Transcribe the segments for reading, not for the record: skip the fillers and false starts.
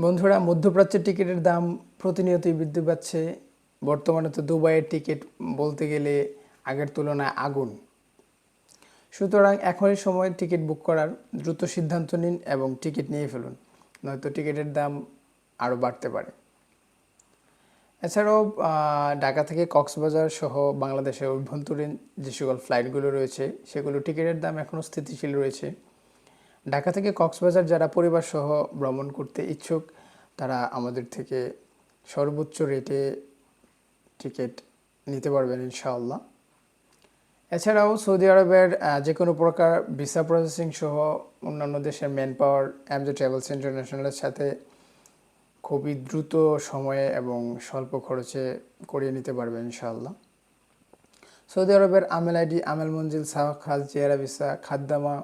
বন্ধুরা, মধ্যপ্রাচ্যের টিকিটের দাম প্রতিনিয়তই বৃদ্ধি পাচ্ছে। বর্তমানে তো দুবাইয়ের টিকিট বলতে গেলে আগের তুলনায় আগুন। সুতরাং এখনই সময় টিকিট বুক করার, দ্রুত সিদ্ধান্ত নিন এবং টিকিট নিয়ে ফেলুন, নয়তো টিকিটের দাম আরও বাড়তে পারে। এছাড়াও ঢাকা থেকে কক্সবাজার সহ বাংলাদেশের অভ্যন্তরীণ যে সকল ফ্লাইটগুলো রয়েছে সেগুলো টিকিটের দাম এখনও স্থিতিশীল রয়েছে। ঢাকা থেকে কক্সবাজার যারা পরিবার সহ ভ্রমণ করতে ইচ্ছুক তারা আমাদের থেকে সর্বোচ্চ রেটে টিকিট নিতে পারবেন ইনশাআল্লাহ। এছাড়াও সৌদি আরবের যে কোনো প্রকার ভিসা প্রসেসিং সহ অন্যান্য দেশের ম্যান পাওয়ার এমজে ট্রাভেলস ইন্টারন্যাশনালের সাথে খুবই দ্রুত সময়ে এবং স্বল্প খরচে করিয়ে নিতে পারবেন ইনশাআল্লাহ। সৌদি আরবের আমেল আইডি, আমেল মঞ্জিল, সাওয়াক খাস, জিয়ারা ভিসা, খাদ্দামা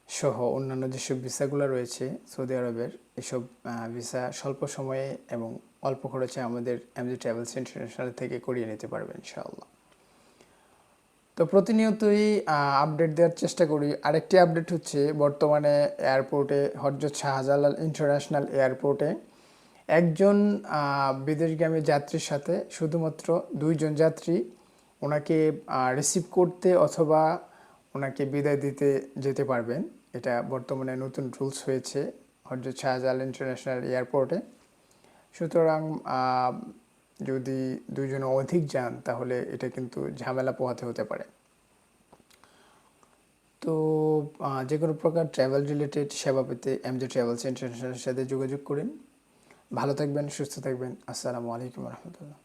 সহ অন্যান্য যেসব ভিসাগুলো রয়েছে সৌদি আরবের, এসব ভিসা স্বল্প সময়ে এবং অল্প খরচে আমাদের এমজি ট্রাভেলস ইন্টারন্যাশনাল থেকে করিয়ে নিতে পারবেন ইনশাআল্লাহ। তো প্রতিনিয়তই আপডেট দেওয়ার চেষ্টা করি। আরেকটি আপডেট হচ্ছে, বর্তমানে এয়ারপোর্টে হযরত শাহজালাল ইন্টারন্যাশনাল এয়ারপোর্টে একজন বিদেশগামী যাত্রীর সাথে শুধুমাত্র 2 জন যাত্রী ওনাকে রিসিভ করতে অথবা ওনাকে বিদায় দিতে যেতে পারবেন। এটা বর্তমানে নতুন রুলস হয়েছে হযরত শাহজালাল ইন্টারন্যাশনাল এয়ারপোর্টে। সুতরাং যদি 2 জন অধিক যান তাহলে এটা কিন্তু ঝামেলা পোহাতে হতে পারে। তো যে কোনো প্রকার ট্রাভেল রিলেটেড সেবা পেতে এমজে ট্রাভেলস ইন্টারন্যাশনালের সাথে যোগাযোগ করুন। ভালো থাকবেন, সুস্থ থাকবেন। আসসালামু আলাইকুম রহমতুল্লাহ।